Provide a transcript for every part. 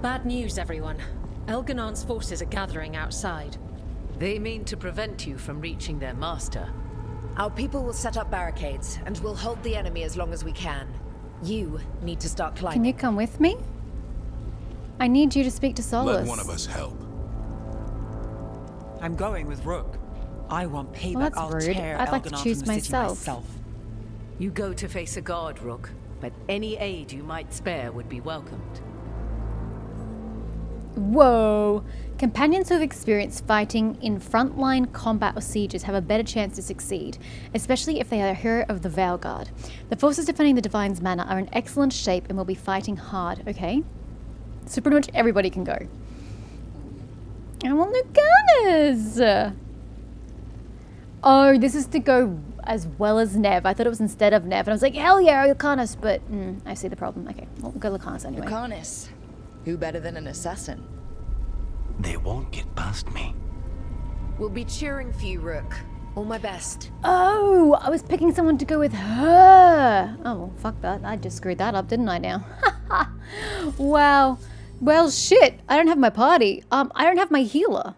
Bad news, everyone. Elganon's forces are gathering outside. They mean to prevent you from reaching their master. Our people will set up barricades, and we'll hold the enemy as long as we can. You need to start climbing. Can you come with me? I need you to speak to Solus. Let one of us help. I'm going with Rook. I want payback. Well, that's I'll rude. tear I'd like to Elganon choose from the city myself. You go to face a guard, Rook, but any aid you might spare would be welcomed. Whoa! Companions who have experienced fighting in frontline combat or sieges have a better chance to succeed, especially if they are a hero of the VEILGUARD. The forces defending the Divine's Manor are in excellent shape and will be fighting hard, okay? So pretty much everybody can go. I want Lucanus! Oh, this is to go as well as Nev. I thought it was instead of Nev, and I was like, hell yeah, Lucanus, but I see the problem. Okay, we'll go Lucanus anyway. Lucanus. Who better than an assassin? They won't get past me. We'll be cheering for you, Rook. All my best. Oh, I was picking someone to go with her. Oh, well, fuck that. I just screwed that up, didn't I now? Wow. Well, shit. I don't have my party. I don't have my healer.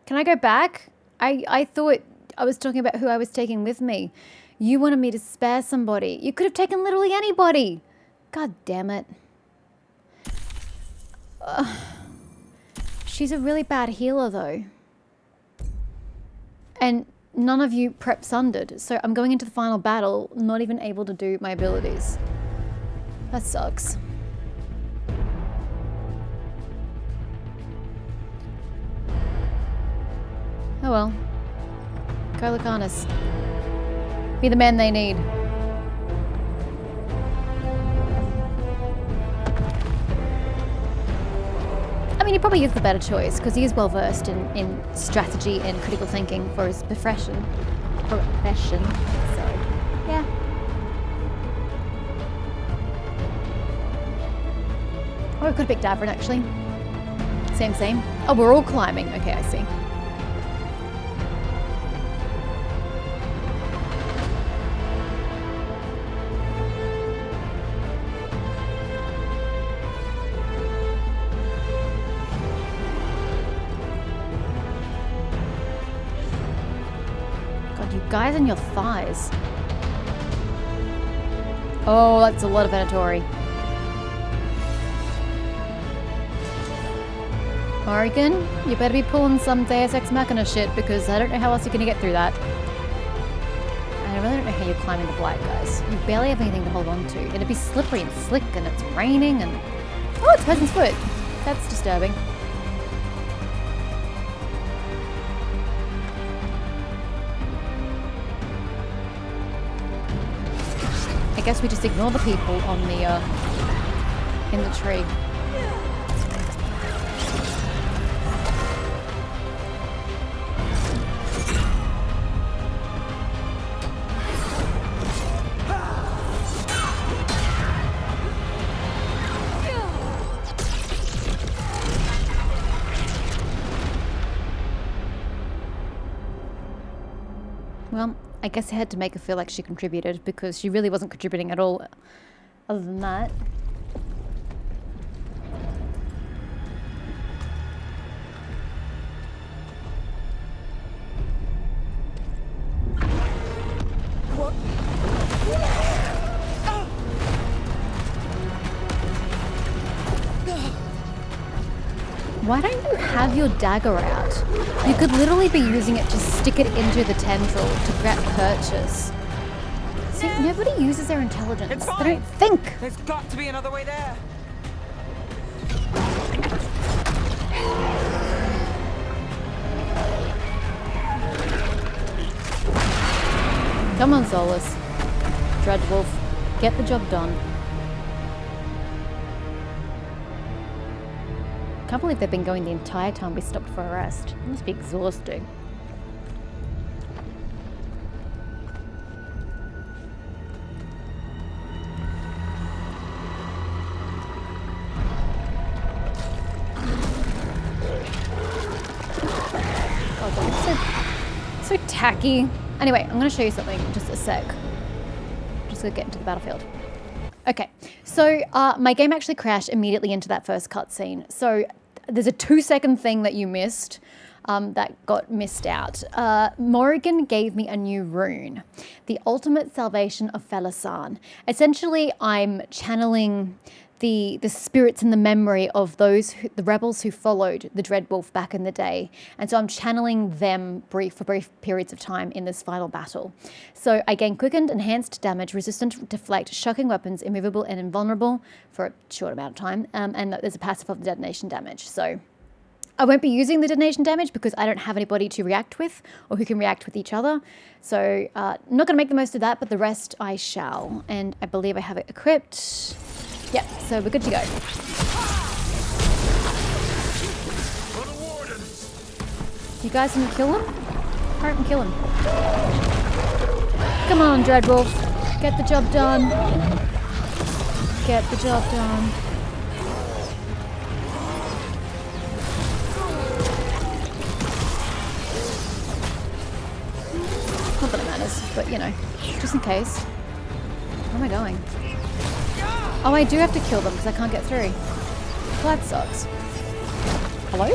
Can I go back? I thought I was talking about who I was taking with me. You wanted me to spare somebody. You could have taken literally anybody. God damn it. She's a really bad healer, though. And none of you prep sundered, so I'm going into the final battle not even able to do my abilities. That sucks. Oh well. Go Lucanus. Be the man they need. I mean, he probably is the better choice, because he is well versed in strategy and critical thinking for his profession. So, yeah. Oh, I could have picked Davrin, actually. Same. Oh, we're all climbing. Okay, I see. Guys on your thighs. Oh, that's a lot of Venatori. Oregon, you better be pulling some Deus Ex Machina shit, because I don't know how else you're gonna get through that. I really don't know how you're climbing the blight, guys. You barely have anything to hold on to. It'd be slippery and slick, and it's raining, and... Oh, it's Peasant's Foot. That's disturbing. I guess we just ignore the people on the, in the tree. Well, I guess I had to make her feel like she contributed, because she really wasn't contributing at all other than that. What? Why don't you have your dagger out? You could literally be using it to stick it into the tendril to grab purchase. See, nobody uses their intelligence. It's fine. They don't think. There's got to be another way there. Come on, Solus. Dreadwolf, get the job done. Can't believe they've been going the entire time we stopped for a rest. It must be exhausting. God, they're so tacky. Anyway, I'm going to show you something in just a sec. Just going to get into the battlefield. Okay, So my game actually crashed immediately into that first cutscene. So there's a 2-second thing that you missed that got missed out. Morrigan gave me a new rune, the ultimate salvation of Felasan. Essentially, I'm channeling the spirits and the memory of the rebels who followed the Dreadwolf back in the day. And so I'm channeling them for brief periods of time in this final battle. So I gain quickened, enhanced damage, resistant to deflect, shocking weapons, immovable and invulnerable for a short amount of time. And there's a passive of the detonation damage. So I won't be using the detonation damage because I don't have anybody to react with or who can react with each other. So I'm not going to make the most of that, but the rest I shall. And I believe I have it equipped. Yep, so we're good to go. You guys didn't kill him? Hurry up and kill him. Come on, Dreadwolf. Get the job done. Get the job done. Not that it matters, but you know, just in case. Where am I going? Oh, I do have to kill them because I can't get through. Well, that sucks. Hello?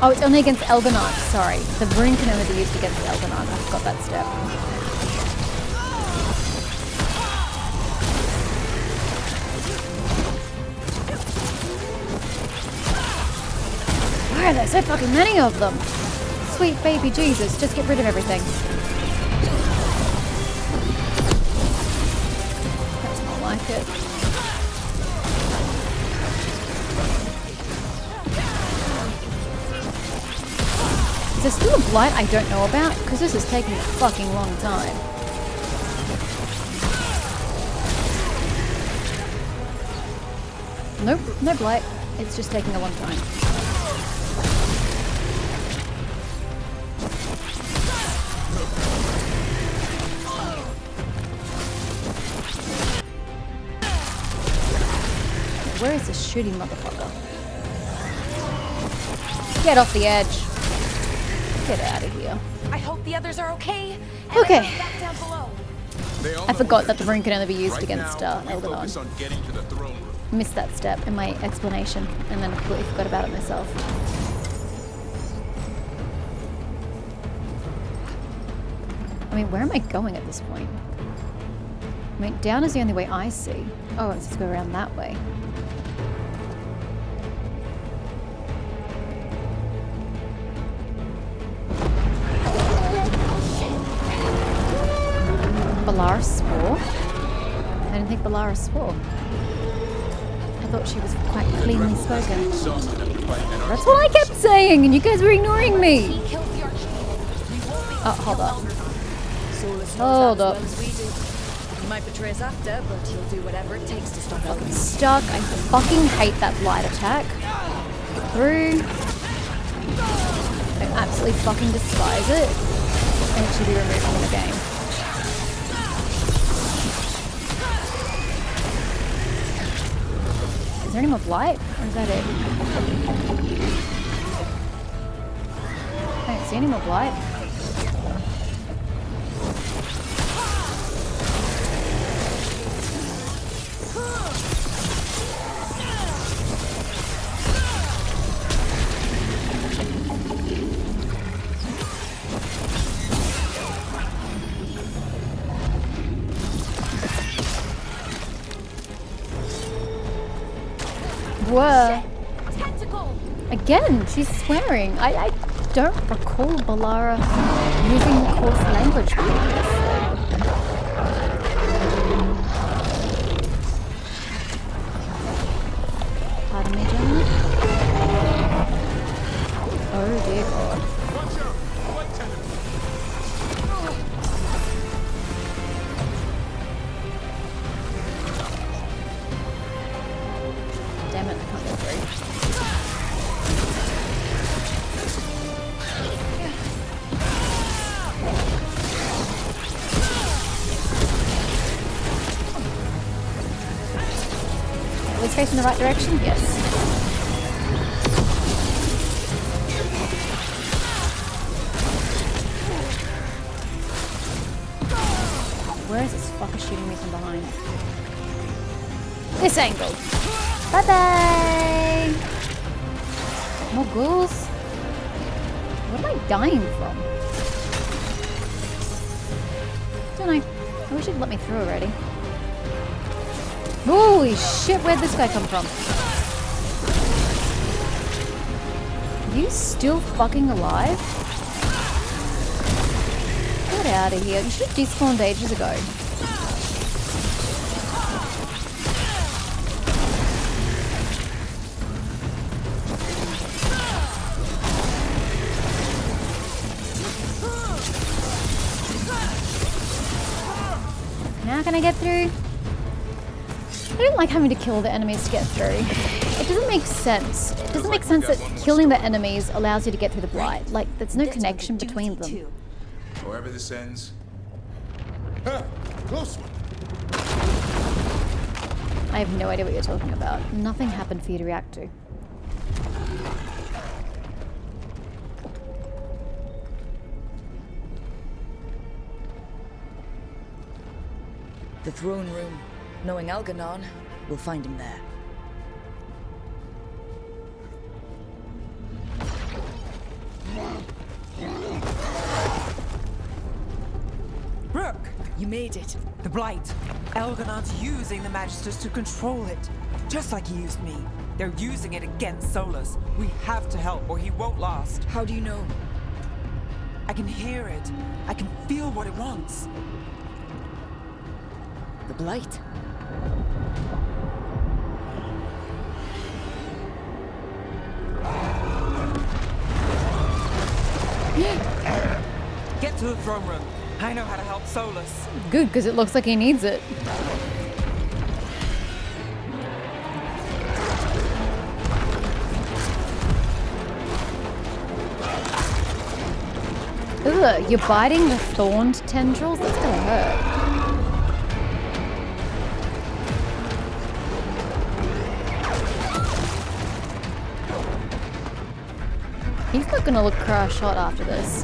Oh, it's only against Elgonard. Sorry. The rune can only be used against Elgonard. I forgot that step. Why are there so fucking many of them? Sweet baby Jesus, just get rid of everything. Like it. Is there still a blight I don't know about? Because this is taking a fucking long time. Nope, no blight. It's just taking a long time. Where is this shooting motherfucker? Get off the edge. Get out of here. I hope the others are okay. Okay. Back down below. I forgot that the rune can only be used against Elgonard. Missed that step in my explanation and then completely forgot about it myself. I mean, where am I going at this point? I mean, down is the only way I see. Oh, it's just go around that way. Balara swore? I didn't think Balara swore. I thought she was quite cleanly spoken. That's what I kept saying, and you guys were ignoring me. Oh, hold up. Hold up. You might betray us after, but you'll do whatever it takes to stop us. Stuck. I fucking hate that blight attack. Through. I absolutely fucking despise it. And it should be removed from the game. Is there any more blight? Or is that it? I don't see any more blight. Whoa. Again, she's swearing. I don't recall Balara using coarse language previously. Pardon me, gentlemen. Oh dear God. Damn it, I can't go through. Are we facing the right direction? Yes. Where is this fucker shooting me from behind? this angle. Bye-bye. More ghouls. What am I dying from? Don't know. I wish it'd let me through already. Holy shit, where'd this guy come from? Are you still fucking alive? Get out of here. You should have despawned ages ago. Now can I get through? I don't like having to kill the enemies to get through. It doesn't make sense. It doesn't make sense that killing the enemies allows you to get through the blight. Like, there's no connection between them. However this ends. Ha! Close one. I have no idea what you're talking about. Nothing happened for you to react to. The throne room. Knowing Algernon, we'll find him there. Rook! You made it. The Blight. Elgonon's using the Magisters to control it. Just like he used me. They're using it against Solus. We have to help or he won't last. How do you know? I can hear it. I can feel what it wants. The Blight. Get to the throne room. I know how to help Solus. Good, because it looks like he needs it. Ugh, you're biting the thorned tendrils? That's gonna hurt. He's not gonna look crash hot after this.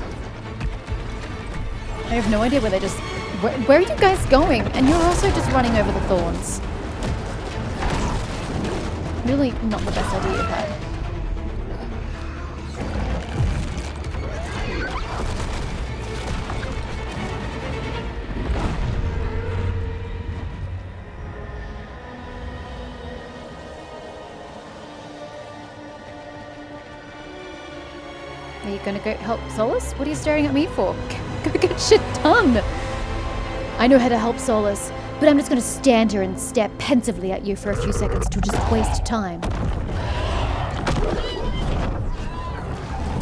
I have no idea where they just... Where are you guys going? And you're also just running over the thorns. Really not the best idea you've had. Are you gonna go help Solus? What are you staring at me for? Go get shit done! I know how to help Solus, but I'm just gonna stand here and stare pensively at you for a few seconds to just waste time.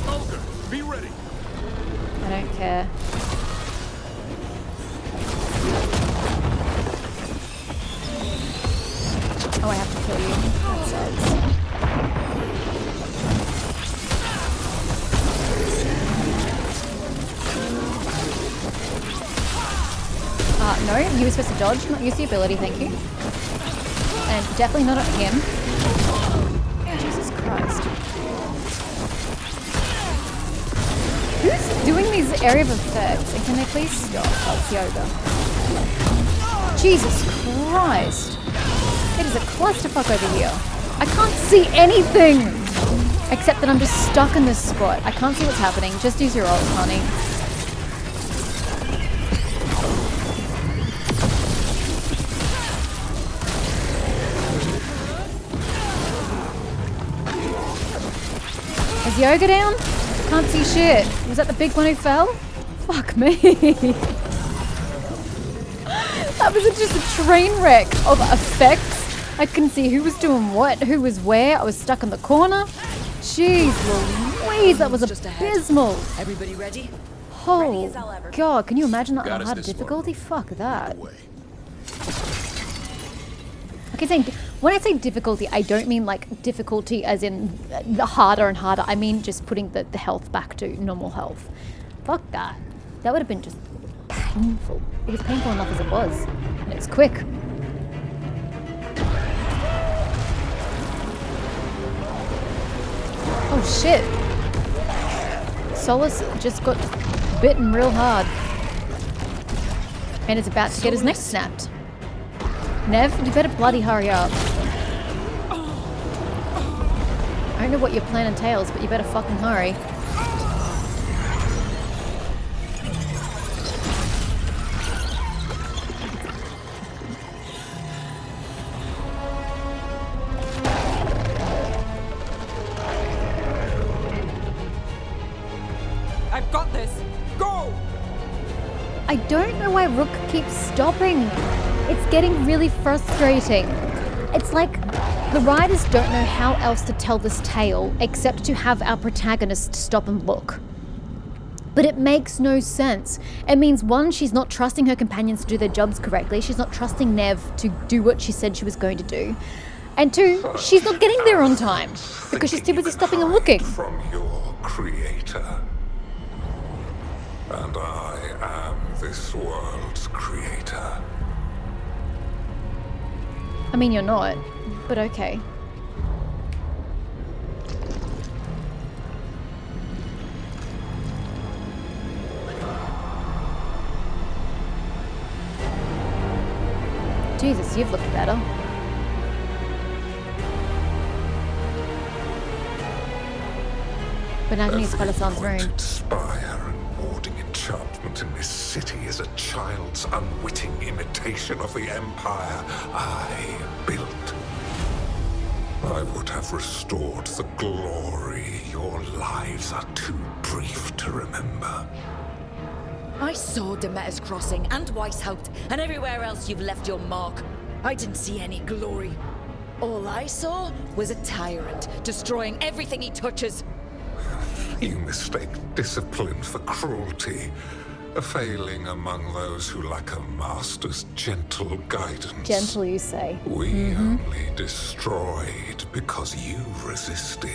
Olga, be ready. I don't care. Oh, I have to kill you. That sucks. No, you were supposed to dodge, not use the ability, thank you. And definitely not at him. Jesus Christ. Who's doing these area of effects? And can they please stop? Oh, it's Yoga. Jesus Christ. It is a clusterfuck over here. I can't see anything! Except that I'm just stuck in this spot. I can't see what's happening. Just use your ult, honey. Is Yoga down? Can't see shit. Was that the big one who fell? Fuck me. That was just a train wreck of effects. I couldn't see who was doing what, who was where. I was stuck in the corner. Jeez Louise, that was abysmal. Everybody ready? Oh God, can you imagine that on hard difficulty? Fuck that. Okay, when I say difficulty, I don't mean like difficulty as in harder and harder. I mean just putting the health back to normal health. Fuck that. That would have been just painful. It was painful enough as it was. And it's quick. Oh shit. Solus just got bitten real hard. And is about to get his neck snapped. Nev, you better bloody hurry up. don't know what your plan entails, but you better fucking hurry. I've got this! Go! I don't know why Rook keeps stopping. It's getting really frustrating. It's like the writers don't know how else to tell this tale except to have our protagonist stop and look. But it makes no sense. It means one, she's not trusting her companions to do their jobs correctly. She's not trusting Nev to do what she said she was going to do. And two, she's not getting there on time because she's too busy stopping and looking. From your creator. And I am this world's creator. I mean, you're not, but okay. Jesus, you've looked better. But now I can use Arlathan's rune. Spire and warding enchantment in this city is a child's unwitting imitation of the empire I built. I would have restored the glory. Your lives are too brief to remember. I saw Demeter's Crossing and Weishaupt and everywhere else you've left your mark. I didn't see any glory. All I saw was a tyrant destroying everything he touches. You mistake discipline for cruelty, a failing among those who lack a master's gentle guidance. Gentle, you say. We only destroyed because you resisted.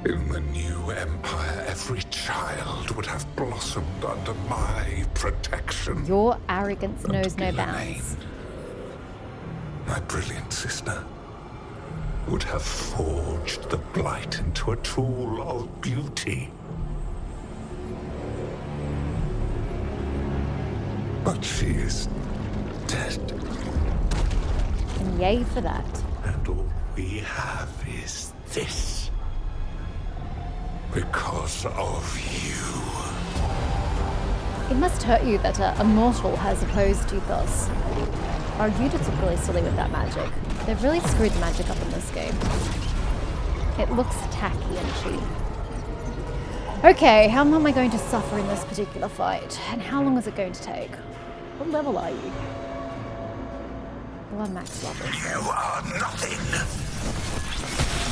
In the new empire, every child would have blossomed under my protection. Your arrogance knows no Gillian, bounds. my brilliant sister, would have forged the blight into a tool of beauty. But she is dead. And yay for that. And all we have is this. Because of you. It must hurt you that a mortal has opposed you thus. Or you just look really silly with that magic. They've really screwed the magic up in this game. It looks tacky and cheap. Okay, how long am I going to suffer in this particular fight? And how long is it going to take? What level are you? Well, I'm max level. You are nothing.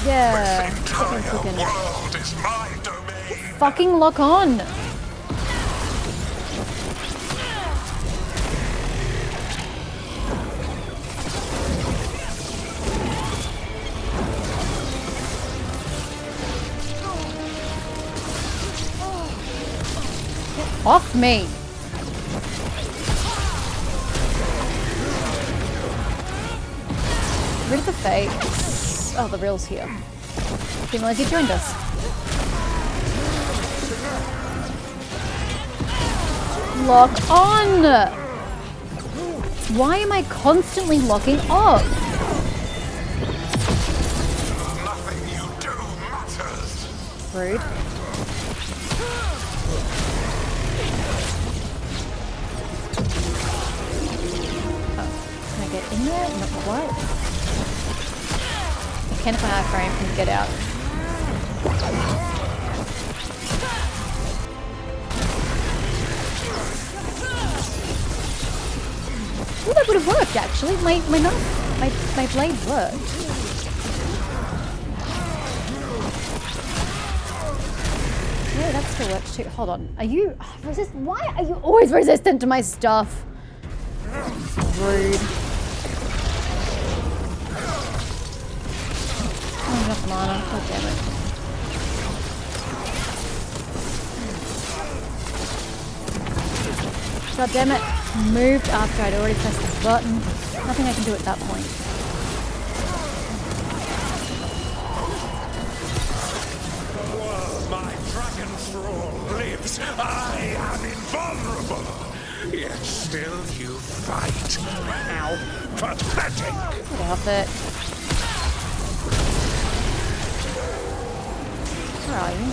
Yeah. This entire world is my domain. Fucking lock on. Get off me. Rid of the face. Oh, the real's here. Didn't realize you joined us. Lock on! Why am I constantly locking off? Nothing you do matters. Rude. Oh, can I get in there? Not quite. I can if I iframe and get out. Oh, that would have worked actually. My blade worked. Yeah, that still works too. Hold on. Are you why are you always resistant to my stuff? Rude. Not enough mana. God damn it. God damn it. Moved after I'd already pressed the button. Nothing I can do at that point. While my dragon thrall lives, I am invulnerable. Yet still you fight. Ow. Pathetic. Get off it. Where are you?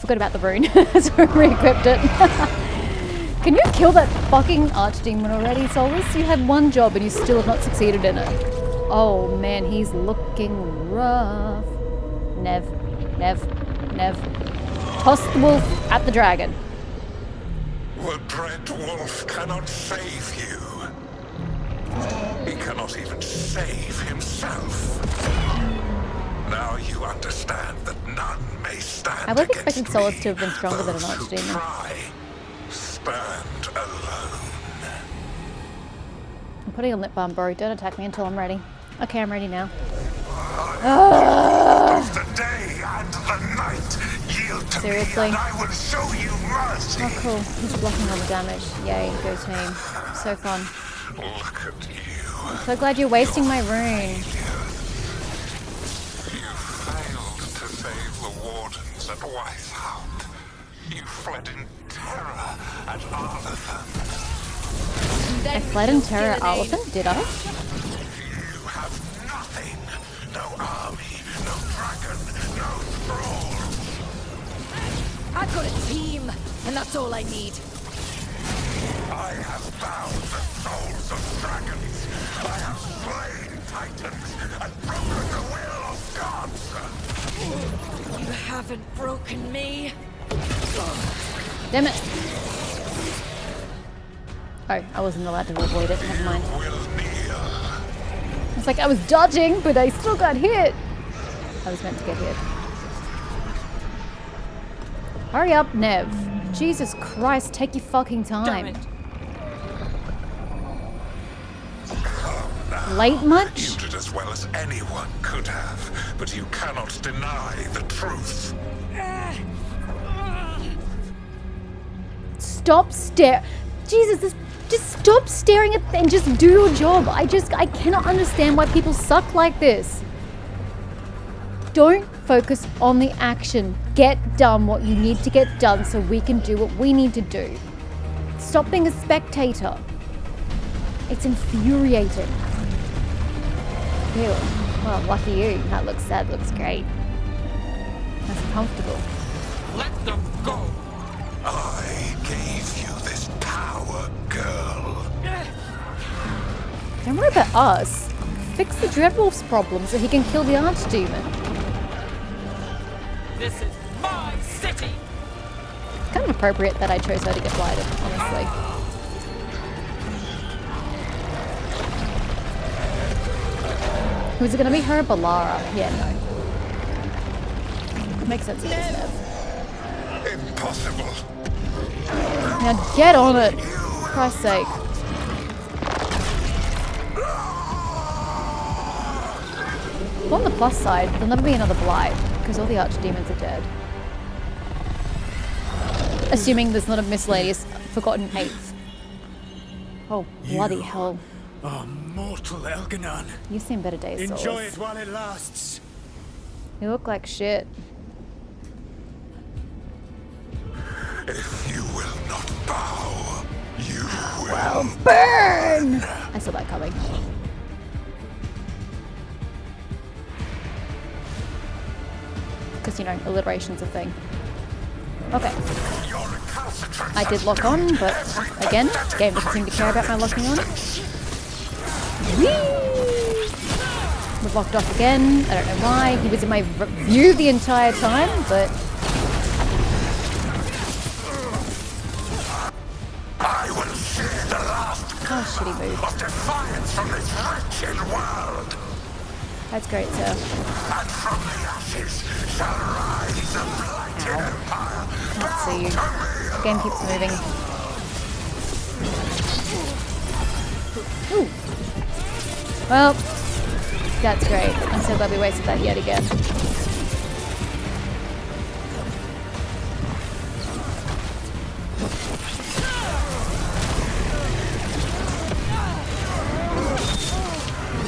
Forgot about the rune, so I re-equipped it. Can you kill that fucking archdemon already, Solus? You had one job and you still have not succeeded in it. Oh man, he's looking rough. Nev. Toss the wolf at the dragon. The dread wolf cannot save you. He cannot even save himself. Now you understand that none may stand. I would have expected Solus to have been stronger than an archdemon. Stand alone. I'm putting on lip balm, bro. Don't attack me until I'm ready. Okay, I'm ready now. Of the day and the night, yield to Seriously? me and I will show you mercy. Oh, cool. He's blocking all the damage. Yay, go team. So fun. Look at you. So glad you're wasting my rune. To save the wardens at Weishaupt. You fled in terror at Arlathan. I fled in terror at Arlathan, did I? You have nothing. No army, no dragon, no thralls. I've got a team, and that's all I need. I have bound the souls of dragons. I have slain titans and broken the will of gods. You haven't broken me. Damn it. Oh, I wasn't allowed to avoid it. Never mind. It's like I was dodging, but I still got hit. I was meant to get hit. Hurry up, Nev. Jesus Christ, take your fucking time. Late much? You did as well as anyone could have, but you cannot deny the truth. Stop stare. Jesus, just stop staring at and just do your job. I cannot understand why people suck like this. Don't focus on the action. Get done what you need to get done so we can do what we need to do. Stop being a spectator. It's infuriating. Ew. Well, lucky you. That looks sad, looks great. That's comfortable. Let them go. I gave you this power, girl. Don't worry about us. Fix the Dreadwolf's problem so he can kill the Archdemon. This is my city. It's kind of appropriate that I chose her to get blighted, honestly. Was it going to be her or Balara? Yeah, no. Makes sense with this Nev. Impossible. Now get on it. For Christ's sake. Well, on the plus side, there'll never be another blight, because all the archdemons are dead. Assuming there's not a miscellaneous forgotten eighth. Oh, bloody hell. Oh, mortal Elganon. You've seen better days, Enjoy Solus. it while it lasts. You look like shit. If you will not bow, you will. Well, burn! I saw that coming. Because, you know, alliteration's a thing. Okay. I did lock on, but again, the game doesn't seem to care about my locking on. Whee! We've locked off again. I don't know why. He was in my view the entire time, but... I will share the last oh, shitty move. of defiance from this wretched world. That's great, sir. And from the ashes shall rise a blighted Let's see you. The game keeps moving. Ooh. Well, that's great. I'm so glad we wasted that yet again.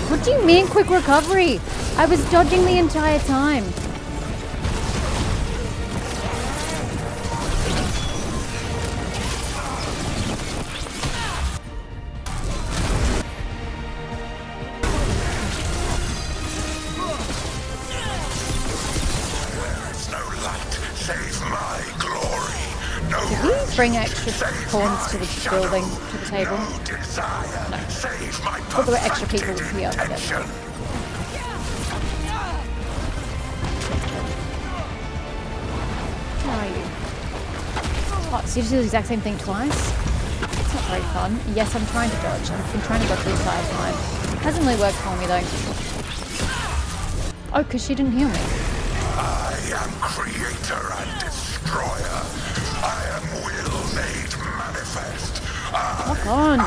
What do you mean quick recovery? I was dodging the entire time. Bring extra pawns to the building, to the table. No. Thought there were extra people here. Where are you? Oh, so you just do the exact same thing twice? It's not very fun. Yes, I'm trying to dodge. I've been trying to dodge the entire time. Hasn't really worked for me though. Oh, because she didn't heal me. I am creator and destroyer. I am will made manifest. Fuck on.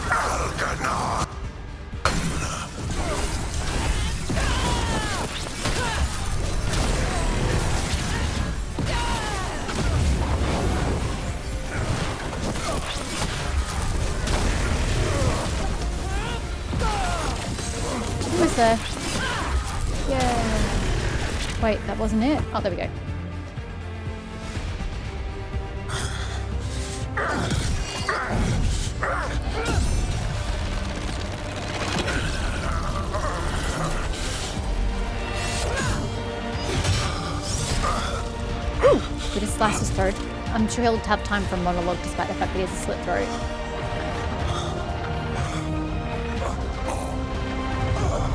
Algernon. Almost there. Yeah. Wait, that wasn't it? Oh, there we go. We just sliced his throat. I'm sure he'll have time for a monologue despite the fact that he has a slit throat.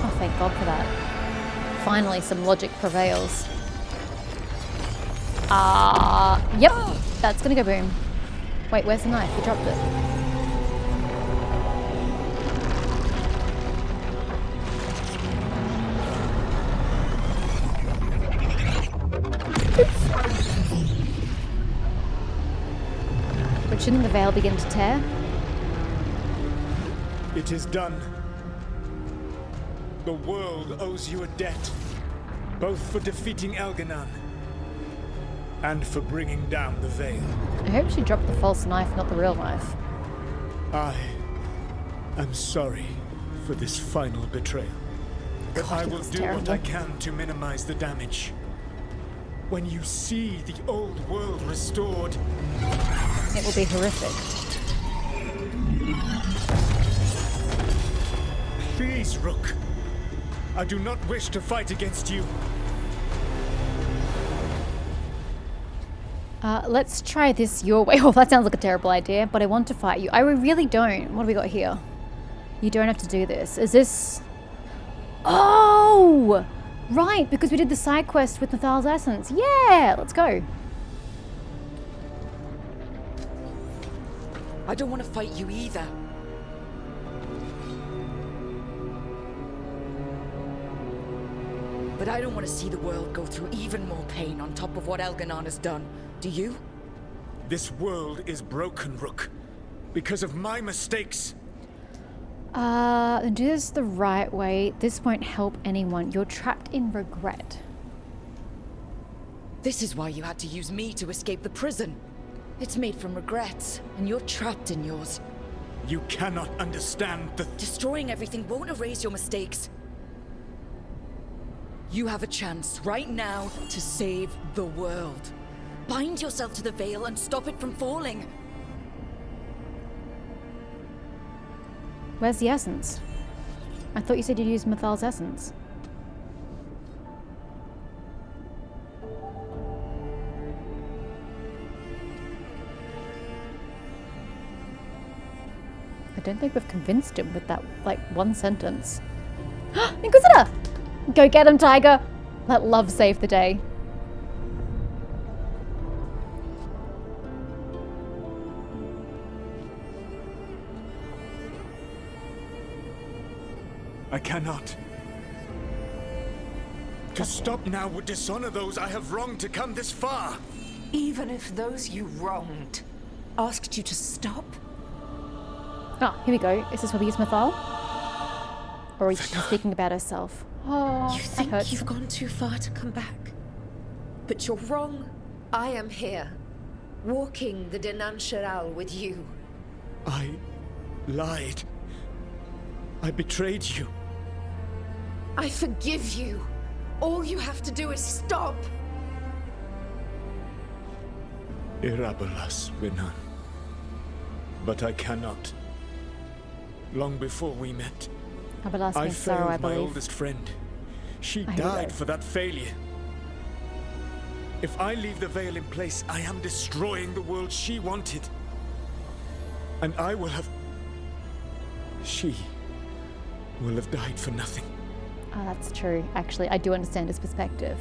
Oh, thank God for that. Finally, some logic prevails. Yep, that's gonna go boom. Wait, where's the knife? We dropped it. But shouldn't the veil begin to tear? It is done. The world owes you a debt, both for defeating Elganon and for bringing down the veil. I hope she dropped the false knife, not the real knife. I am sorry for this final betrayal. But God, I will do what I can to minimize the damage. When you see the old world restored, it will be horrific. Please, Rook. I do not wish to fight against you. Let's try this your way. Oh, that sounds like a terrible idea, but I want to fight you. I really don't. What have we got here? You don't have to do this. Is this... Oh! Right, because we did the side quest with Nathal's Essence. Yeah! Let's go. I don't want to fight you either. But I don't want to see the world go through even more pain on top of what Elganon has done. Do you? This world is broken, Rook. Because of my mistakes. Do this the right way. This won't help anyone. You're trapped in regret. This is why you had to use me to escape the prison. It's made from regrets, and you're trapped in yours. You cannot understand the... Destroying everything won't erase your mistakes. You have a chance right now to save the world. Bind yourself to the veil and stop it from falling. Where's the essence? I thought you said you'd use Nathal's Essence. I don't think we've convinced him with that, like, one sentence. Inquisitor! Go get him, Tiger! Let love save the day. I cannot. To stop now would dishonor those I have wronged to come this far. Even if those you wronged asked you to stop? Oh, here we go. Is this where we use Mythal? Or is she speaking about herself? Oh, You that think hurts. you've gone too far to come back? But you're wrong. I am here, walking the Denansharal with you. I lied. I betrayed you. I forgive you. All you have to do is stop. Irabolas, Renan. But I cannot. Long before we met, Abelas I means sorrow, I failed my believe. oldest friend. She I hear died that. for that failure. If I leave the veil in place, I am destroying the world she wanted. And I will have... She will have died for nothing. Oh, that's true. Actually, I do understand his perspective.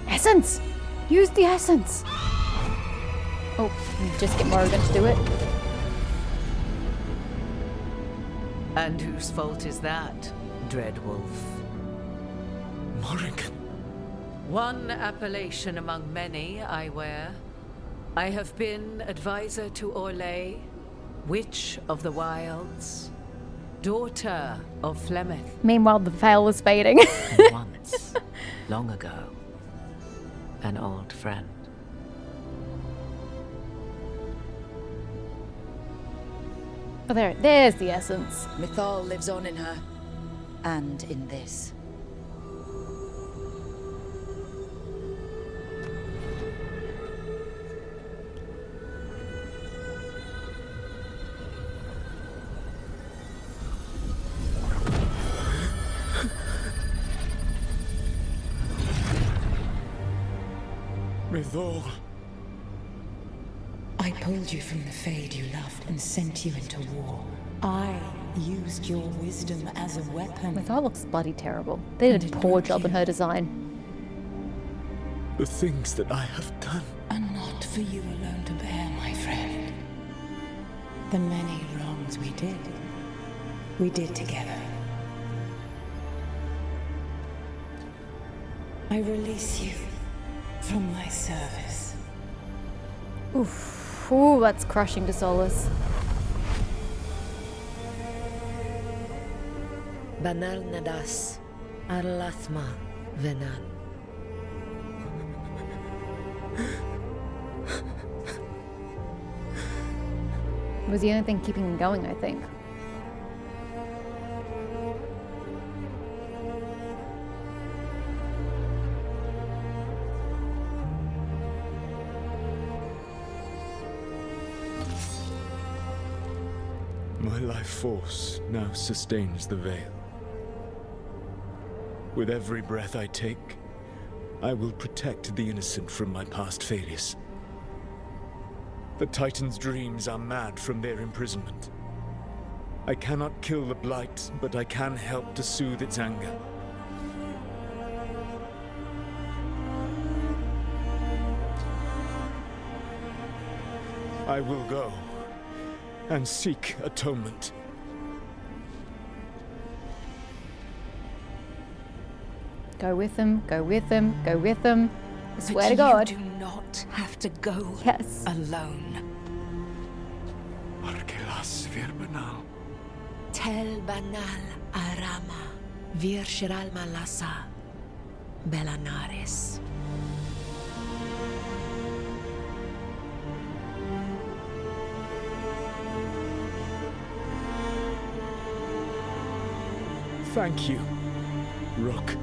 Essence! Use the essence! Oh, just get Morrigan to do it. And whose fault is that, Dreadwolf? Morrigan. One appellation among many, I wear. I have been advisor to Orlais, Witch of the Wilds, daughter of Flemeth. Meanwhile, the veil is fading. And once, long ago, an old friend. Oh, there's the essence. Mythal lives on in her. And in this. Mythal. I pulled you from the Fade you loved and sent you into war. I used your wisdom as a weapon. Mythal looks bloody terrible. They did a poor job in her design. The things that I have done. Are not for you alone to bear, my friend. The many wrongs we did together. I release you from my service. Oof. Ooh, that's crushing to Solus. Banal Nadas, Arlathma, Venan. It was the only thing keeping him going, I think. My life force now sustains the veil. With every breath I take, I will protect the innocent from my past failures. The Titan's dreams are mad from their imprisonment. I cannot kill the Blight, but I can help to soothe its anger. I will go and seek atonement. Go with them, go with them, go with them. I swear to But God. you do not have to go Yes. alone. Arkelas Virbanal. Tel Banal Arama, Vir Shiral Malasa, Belanares. Thank you, Rook.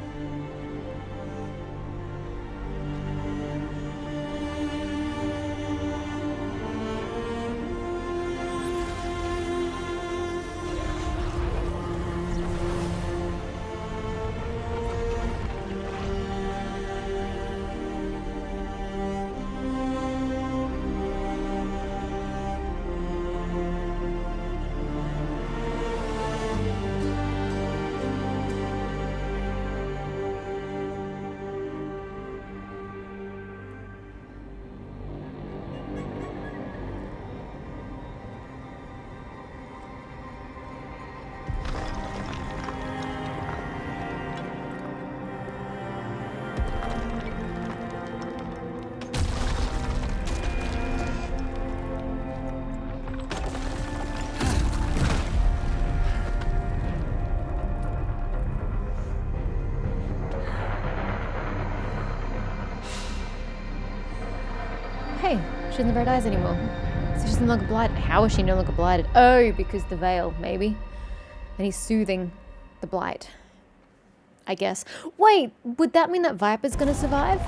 hey, she doesn't have red eyes anymore. So she's no longer blighted. How is she no longer blighted? Oh, because the veil, maybe. And he's soothing the blight, I guess. Wait, would that mean that Viper's gonna survive?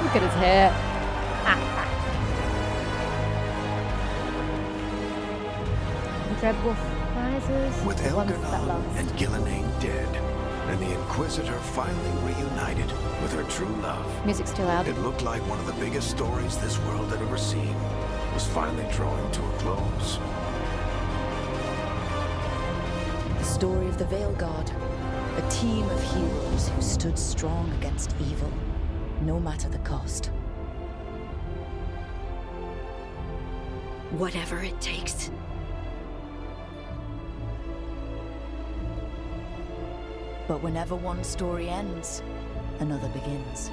Look at his hair. Dreadwolf rises. With The ones that Elganon last. and Gillenane dead, and the Inquisitor finally reunited with her true love, Music's too loud. it looked like one of the biggest stories this world had ever seen was finally drawing to a close. The story of the VEILGUARD. A team of heroes who stood strong against evil, no matter the cost. Whatever it takes. But whenever one story ends, another begins.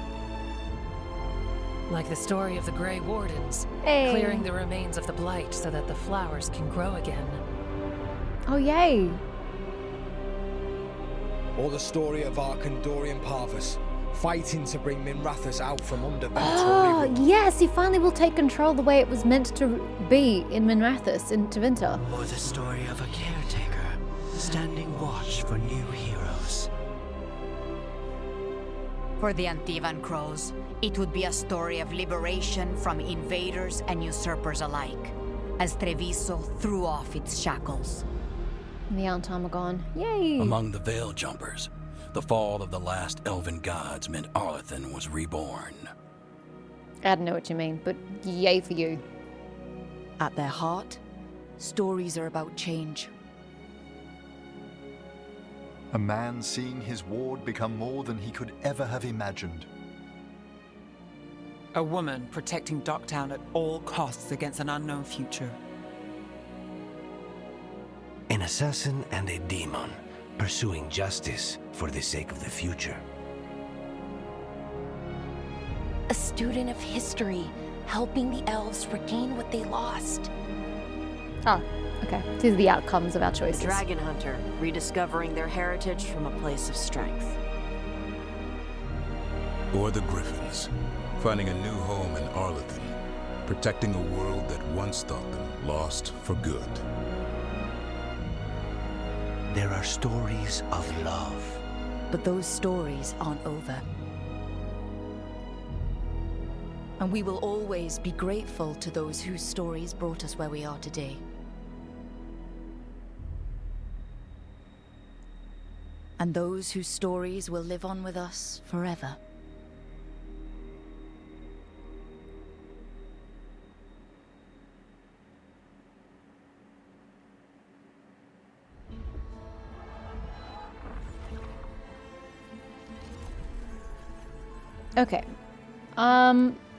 Like the story of the Grey Wardens, Hey. clearing the remains of the Blight so that the flowers can grow again. Oh, yay. Or the story of Arkandorian Parvus, fighting to bring Minrathous out from under Oh, Ventori. yes, he finally will take control the way it was meant to be in Minrathous, in Tevinter. Or the story of a caretaker standing watch for new heroes. For the Antivan Crows, it would be a story of liberation from invaders and usurpers alike, as Treviso threw off its shackles. And the Antam are gone. Yay! Among the Veil Jumpers, the fall of the last elven gods meant Arlathan was reborn. I don't know what you mean, but yay for you. At their heart, stories are about change. A man seeing his ward become more than he could ever have imagined. A woman protecting Docktown at all costs against an unknown future. An assassin and a demon pursuing justice for the sake of the future. A student of history, helping the elves regain what they lost. Oh, okay. These are the outcomes of our choices. Dragon Hunter, rediscovering their heritage from a place of strength. Or the Griffins, finding a new home in Arlathan, protecting a world that once thought them lost for good. There are stories of love. But those stories aren't over. And we will always be grateful to those whose stories brought us where we are today. And those whose stories will live on with us forever. Okay.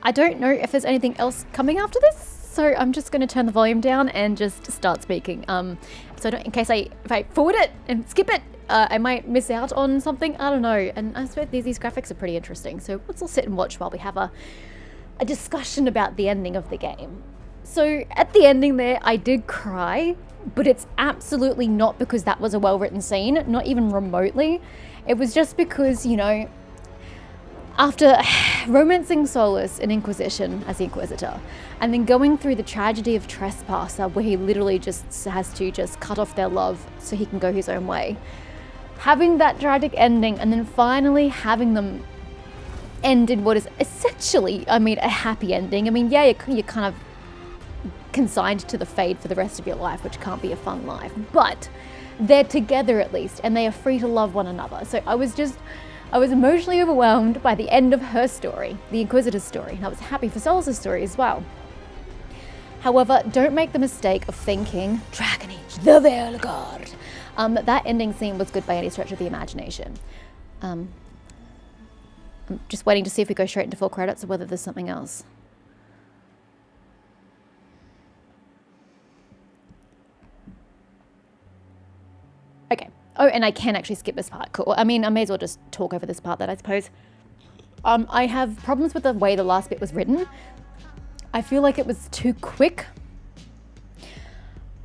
I don't know if there's anything else coming after this, so I'm just going to turn the volume down and just start speaking. So in case if I forward it and skip it, I might miss out on something. I don't know. And I suppose these graphics are pretty interesting, so let's all sit and watch while we have a discussion about the ending of the game. So at the ending there, I did cry, but it's absolutely not because that was a well-written scene, not even remotely. It was just because, you know, after romancing Solus in Inquisition as the Inquisitor, and then going through the tragedy of Trespasser, where he literally just has to just cut off their love so he can go his own way, having that tragic ending, and then finally having them end in what is essentially, I mean, a happy ending. I mean, yeah, you're kind of consigned to the fade for the rest of your life, which can't be a fun life, but they're together at least, and they are free to love one another. So I was emotionally overwhelmed by the end of her story, the Inquisitor's story, and I was happy for Solus' story as well. However, don't make the mistake of thinking, Dragon Age, the VEILGUARD, that ending scene was good by any stretch of the imagination. I'm just waiting to see if we go straight into full credits or whether there's something else. Oh, and I can actually skip this part. Cool. I mean, I may as well just talk over this part then, I suppose. I have problems with the way the last bit was written. I feel like it was too quick.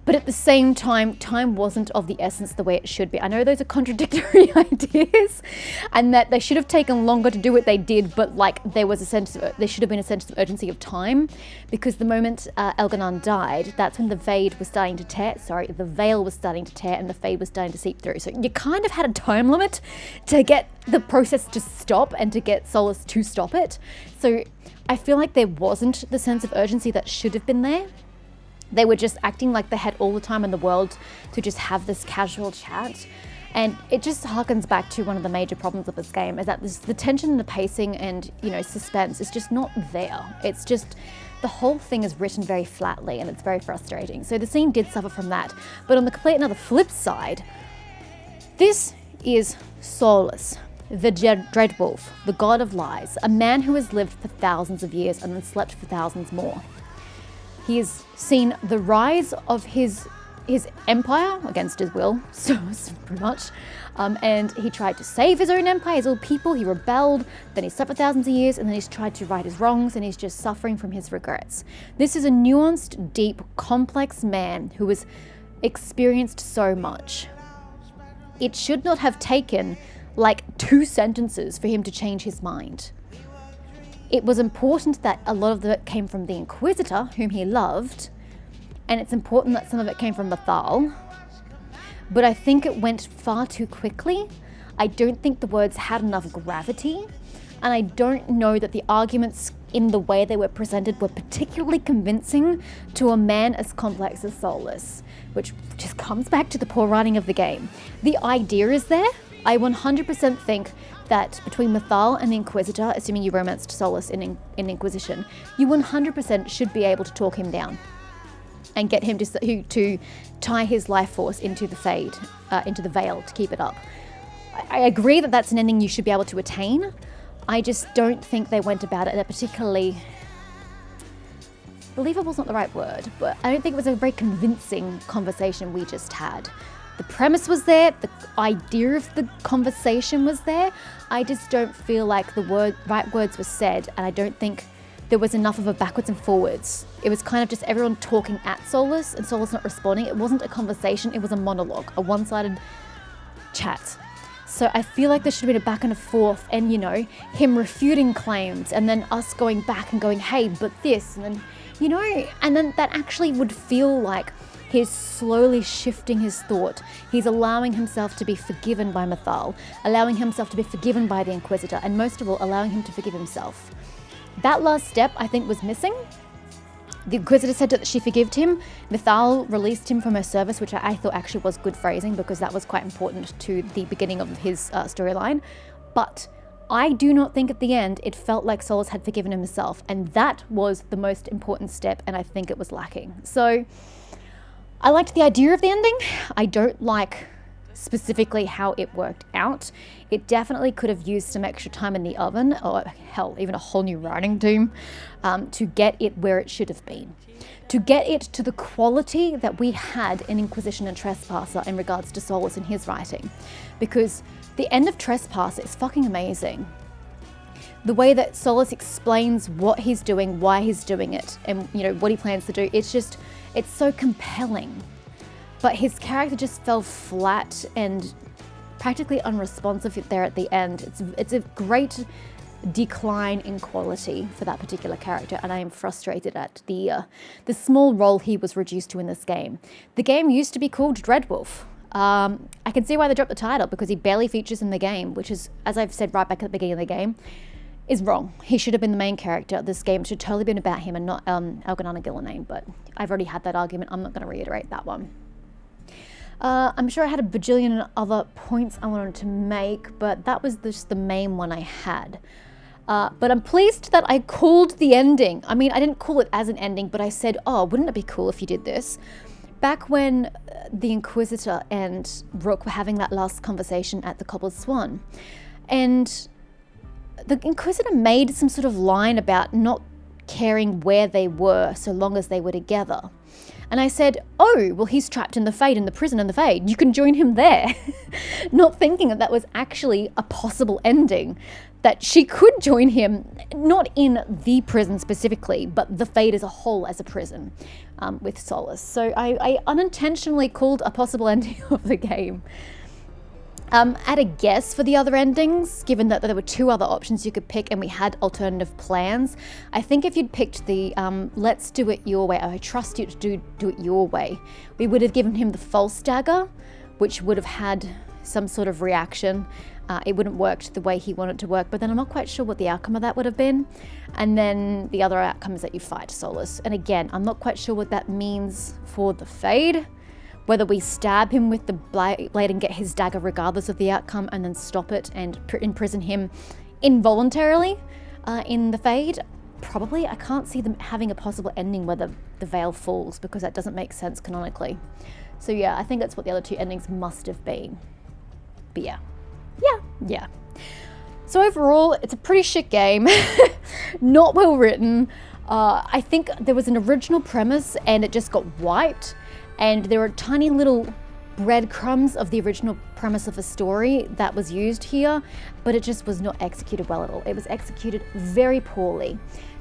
But at the same time, time wasn't of the essence the way it should be. I know those are contradictory ideas and that they should have taken longer to do what they did, but like there should have been a sense of urgency of time, because the moment Elganon died, that's when the veil was starting to tear and the fade was starting to seep through. So you kind of had a time limit to get the process to stop and to get Solus to stop it. So I feel like there wasn't the sense of urgency that should have been there. They were just acting like they had all the time in the world to just have this casual chat. And it just harkens back to one of the major problems of this game, is that the tension and the pacing and, you know, suspense is just not there. It's just, the whole thing is written very flatly and it's very frustrating. So the scene did suffer from that. But on the complete another flip side, this is Solus, the Dreadwolf, the god of lies, a man who has lived for thousands of years and then slept for thousands more. He has seen the rise of his empire against his will, so pretty much. And he tried to save his own empire, his own people. He rebelled, then he slept for thousands of years, and then he's tried to right his wrongs, and he's just suffering from his regrets. This is a nuanced, deep, complex man who has experienced so much. It should not have taken like 2 sentences for him to change his mind. It was important that a lot of it came from the Inquisitor, whom he loved, and it's important that some of it came from Mythal, but I think it went far too quickly. I don't think the words had enough gravity, and I don't know that the arguments in the way they were presented were particularly convincing to a man as complex as Solus, which just comes back to the poor writing of the game. The idea is there. I 100% think that between Mythal and the Inquisitor, assuming you romanced Solus in Inquisition, you 100% should be able to talk him down and get him to tie his life force into the fade, into the veil to keep it up. I agree that that's an ending you should be able to attain. I just don't think they went about it in a particularly... believable's not the right word, but I don't think it was a very convincing conversation we just had. The premise was there, the idea of the conversation was there. I just don't feel like the right words were said, and I don't think there was enough of a backwards and forwards. It was kind of just everyone talking at Solus and Solus not responding. It wasn't a conversation, it was a monologue, a one-sided chat. So I feel like there should have been a back and a forth, and you know, him refuting claims and then us going back and going, hey, but this, and then, you know, and then that actually would feel like he's slowly shifting his thought. He's allowing himself to be forgiven by Mythal, allowing himself to be forgiven by the Inquisitor, and most of all, allowing him to forgive himself. That last step, I think, was missing. The Inquisitor said that she forgave him. Mythal released him from her service, which I thought actually was good phrasing because that was quite important to the beginning of his storyline. But I do not think at the end it felt like Solus had forgiven himself, and that was the most important step, and I think it was lacking. So I liked the idea of the ending. I don't like specifically how it worked out. It definitely could have used some extra time in the oven, or hell, even a whole new writing team, to get it where it should have been. To get it to the quality that we had in Inquisition and Trespasser in regards to Solus and his writing. Because the end of Trespasser is fucking amazing. The way that Solus explains what he's doing, why he's doing it, and you know what he plans to do, it's so compelling. But his character just fell flat and practically unresponsive there at the end. It's a great decline in quality for that particular character, and I am frustrated at the small role he was reduced to in this game. The game used to be called Dreadwolf. I can see why they dropped the title, because he barely features in the game, which is, as I've said right back at the beginning of the game, is wrong. He should have been the main character. This game should totally been about him and not Elganon and Gillenane, but I've already had that argument. I'm not going to reiterate that one. I'm sure I had a bajillion other points I wanted to make, but that was just the main one I had. But I'm pleased that I called the ending. I mean, I didn't call it as an ending, but I said, oh, wouldn't it be cool if you did this? Back when the Inquisitor and Rook were having that last conversation at the Cobbler's Swan, and the Inquisitor made some sort of line about not caring where they were so long as they were together. And I said, oh, well, he's trapped in the Fade, in the prison in the Fade. You can join him there. Not thinking that that was actually a possible ending, that she could join him, not in the prison specifically, but the Fade as a whole as a prison with Solus. So I unintentionally called a possible ending of the game. At a guess for the other endings, given that there were 2 other options you could pick and we had alternative plans, I think if you'd picked the let's do it your way, I trust you to do it your way, we would have given him the false dagger, which would have had some sort of reaction. It wouldn't work the way he wanted to work, but then I'm not quite sure what the outcome of that would have been. And then the other outcome is that you fight Solus. And again, I'm not quite sure what that means for the Fade. Whether we stab him with the blade and get his dagger regardless of the outcome and then stop it and imprison him involuntarily in the Fade. Probably. I can't see them having a possible ending where the veil falls, because that doesn't make sense canonically. So yeah, I think that's what the other 2 endings must have been. But yeah. So overall, it's a pretty shit game. Not well written. I think there was an original premise and it just got wiped. And there are tiny little breadcrumbs of the original premise of a story that was used here, but it just was not executed well at all. It was executed very poorly.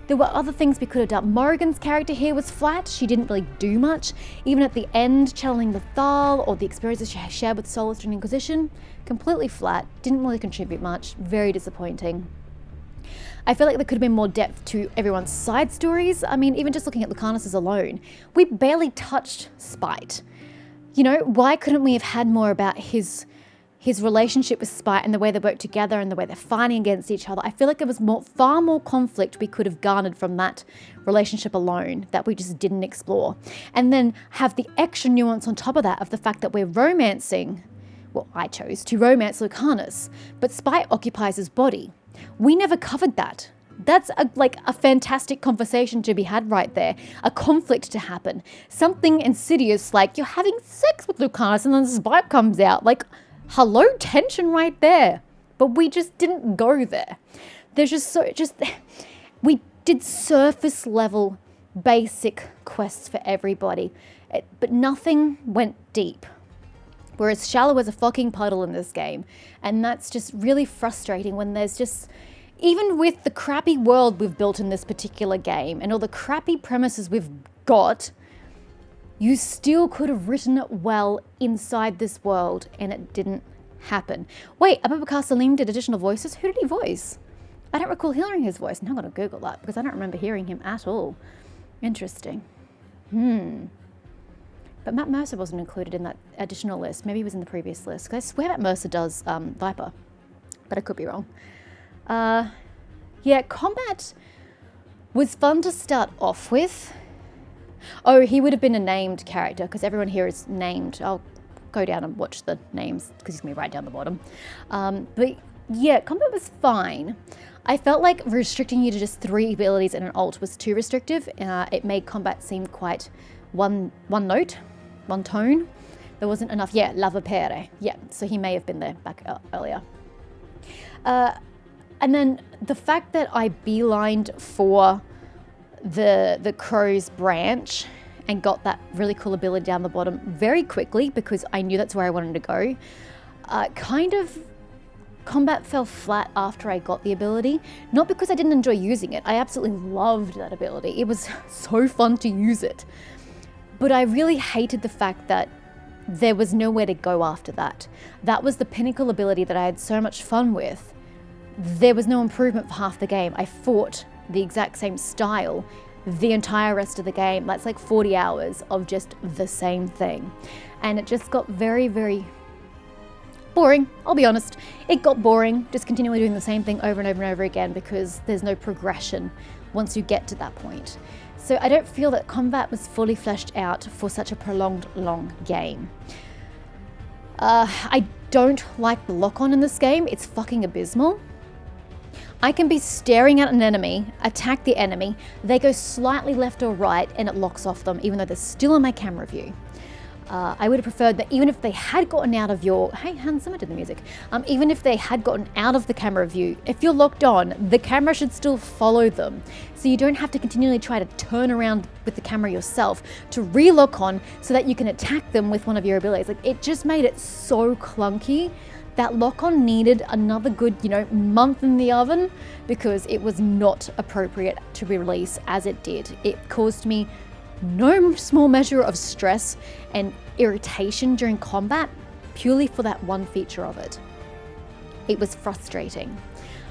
There were other things we could have done. Morrigan's character here was flat. She didn't really do much. Even at the end, channeling the Thal or the experiences she shared with Solus during Inquisition, completely flat. Didn't really contribute much. Very disappointing. I feel like there could have been more depth to everyone's side stories. I mean, even just looking at Lucanus's alone, we barely touched Spite. You know, why couldn't we have had more about his relationship with Spite and the way they work together and the way they're fighting against each other? I feel like there was far more conflict we could have garnered from that relationship alone that we just didn't explore. And then have the extra nuance on top of that of the fact that we're romancing, well, I chose to romance Lucanus, but Spite occupies his body. We never covered that. That's a fantastic conversation to be had right there. A conflict to happen. Something insidious like you're having sex with Lucanus and then Spite comes out. Like, hello, tension right there. But we just didn't go there. There's we did surface level basic quests for everybody, but nothing went deep. We're as shallow as a fucking puddle in this game. And that's just really frustrating when there's just, even with the crappy world we've built in this particular game and all the crappy premises we've got, you still could have written it well inside this world and it didn't happen. Wait, Abubakar Salim did additional voices? Who did he voice? I don't recall hearing his voice. And I'm going to Google that because I don't remember hearing him at all. Interesting. But Matt Mercer wasn't included in that additional list. Maybe he was in the previous list. Because I swear Matt Mercer does Viper. But I could be wrong. Yeah, combat was fun to start off with. Oh, he would have been a named character because everyone here is named. I'll go down and watch the names because he's going to be right down the bottom. But yeah, combat was fine. I felt like restricting you to just 3 abilities and an ult was too restrictive. It made combat seem quite one note. One tone. There wasn't enough. Yeah, Lava Pere. Yeah, so he may have been there back earlier. And then the fact that I beelined for the Crow's branch and got that really cool ability down the bottom very quickly because I knew that's where I wanted to go. Kind of combat fell flat after I got the ability. Not because I didn't enjoy using it. I absolutely loved that ability. It was so fun to use it. But I really hated the fact that there was nowhere to go after that. That was the pinnacle ability that I had so much fun with. There was no improvement for half the game. I fought the exact same style the entire rest of the game. That's like 40 hours of just the same thing. And it just got very, very boring. I'll be honest. It got boring, just continually doing the same thing over and over and over again because there's no progression once you get to that point. So I don't feel that combat was fully fleshed out for such a prolonged, long game. I don't like the lock-on in this game. It's fucking abysmal. I can be staring at an enemy, attack the enemy, they go slightly left or right and it locks off them even though they're still in my camera view. I would have preferred that even if they had gotten out of your... Hey, Hans Zimmer did the music. Even if they had gotten out of the camera view, if you're locked on, the camera should still follow them. So you don't have to continually try to turn around with the camera yourself to re-lock on so that you can attack them with one of your abilities. Like, it just made it so clunky. That lock-on needed another good, month in the oven because it was not appropriate to release as it did. It caused me no small measure of stress and irritation during combat purely for that one feature of it. It was frustrating.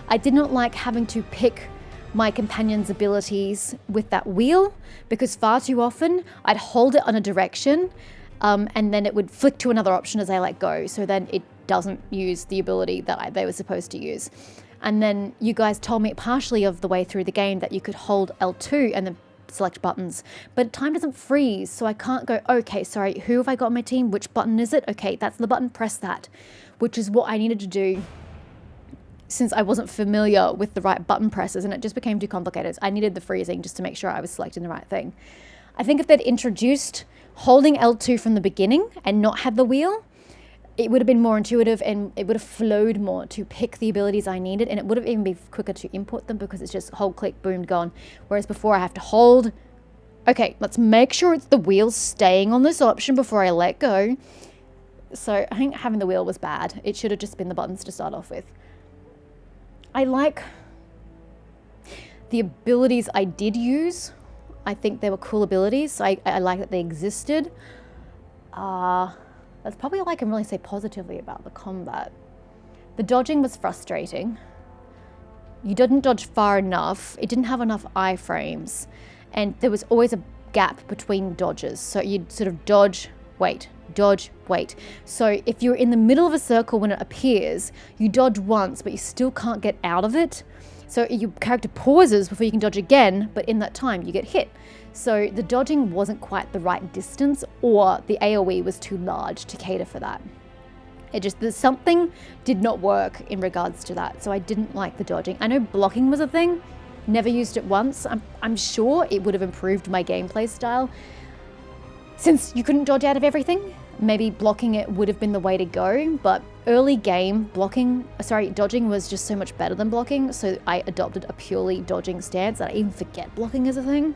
I did not like having to pick my companion's abilities with that wheel because far too often I'd hold it on a direction and then it would flick to another option as I let go, so then it doesn't use the ability that they were supposed to use. And then you guys told me partially of the way through the game that you could hold L2 and then select buttons, but time doesn't freeze, so I can't go, okay, sorry, who have I got on my team? Which button is it? Okay, that's the button, press that, which is what I needed to do since I wasn't familiar with the right button presses and it just became too complicated. I needed the freezing just to make sure I was selecting the right thing. I think if they'd introduced holding L2 from the beginning and not had the wheel, it would have been more intuitive and it would have flowed more to pick the abilities I needed, and it would have even been quicker to import them because it's just hold, click, boom, gone. Whereas before I have to hold, okay, let's make sure it's the wheel staying on this option before I let go. So I think having the wheel was bad. It should have just been the buttons to start off with. I like the abilities I did use. I think they were cool abilities. I like that they existed. That's probably all I can really say positively about the combat. The dodging was frustrating. You didn't dodge far enough. It didn't have enough iframes. And there was always a gap between dodges. So you'd sort of dodge, wait, dodge, wait. So if you're in the middle of a circle when it appears, you dodge once, but you still can't get out of it. So your character pauses before you can dodge again, but in that time you get hit. So the dodging wasn't quite the right distance, or the AoE was too large to cater for that. Something did not work in regards to that, so I didn't like the dodging. I know blocking was a thing, never used it once. I'm sure it would have improved my gameplay style. Since you couldn't dodge out of everything, maybe blocking it would have been the way to go, but early game dodging was just so much better than blocking, so I adopted a purely dodging stance, and I even forget blocking is a thing.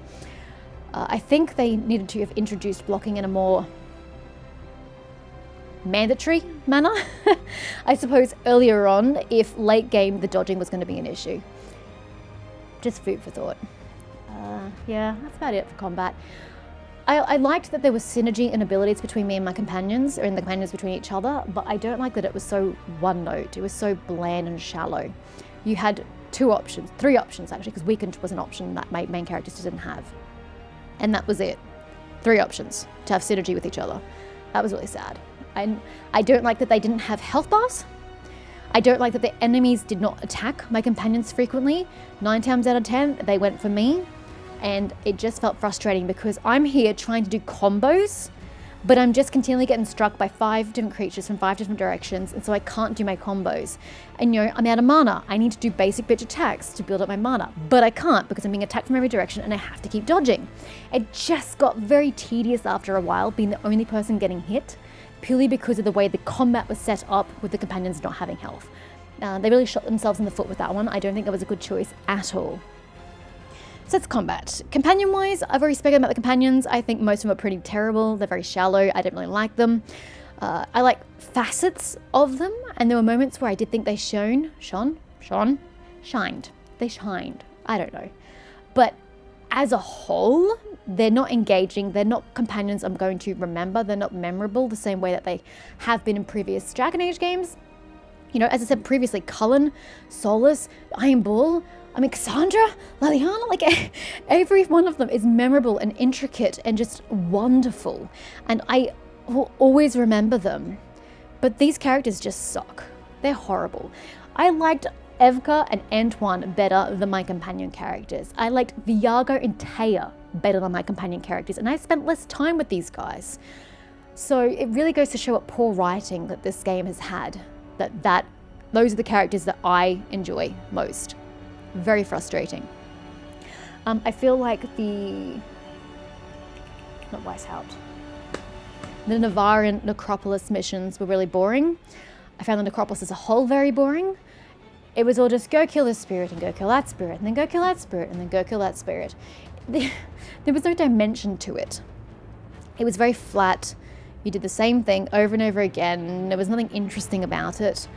I think they needed to have introduced blocking in a more mandatory manner, I suppose, earlier on, if late game the dodging was going to be an issue. Just food for thought. Yeah, that's about it for combat. I liked that there was synergy in abilities between me and my companions, or in the companions between each other, but I don't like that it was so one note. It was so bland and shallow. You had three options actually, because weakened was an option that my main characters didn't have. And that was it. 3 options to have synergy with each other. That was really sad. And I don't like that they didn't have health bars. I don't like that the enemies did not attack my companions frequently. 9 times out of 10, they went for me. And it just felt frustrating because I'm here trying to do combos, but I'm just continually getting struck by 5 different creatures from 5 different directions, and so I can't do my combos. And I'm out of mana. I need to do basic bitch attacks to build up my mana, but I can't because I'm being attacked from every direction and I have to keep dodging. It just got very tedious after a while, being the only person getting hit, purely because of the way the combat was set up with the companions not having health. They really shot themselves in the foot with that one. I don't think it was a good choice at all. So that's combat. Companion-wise, I've already spoken about the companions. I think most of them are pretty terrible. They're very shallow. I don't really like them. I like facets of them, and there were moments where I did think they shined. They shined. I don't know. But as a whole, they're not engaging. They're not companions I'm going to remember. They're not memorable the same way that they have been in previous Dragon Age games. As I said previously, Cullen, Solus, Iron Bull, Cassandra, Liliana, like every one of them is memorable and intricate and just wonderful. And I will always remember them. But these characters just suck. They're horrible. I liked Evka and Antoine better than my companion characters. I liked Viago and Taya better than my companion characters. And I spent less time with these guys. So it really goes to show what poor writing that this game has had. Those are the characters that I enjoy most. Very frustrating. I feel like the The Navaran Necropolis missions were really boring. I found the Necropolis as a whole very boring. It was all just go kill this spirit and go kill that spirit and then go kill that spirit and then go kill that spirit. There was no dimension to it. It was very flat. You did the same thing over and over again. There was nothing interesting about it.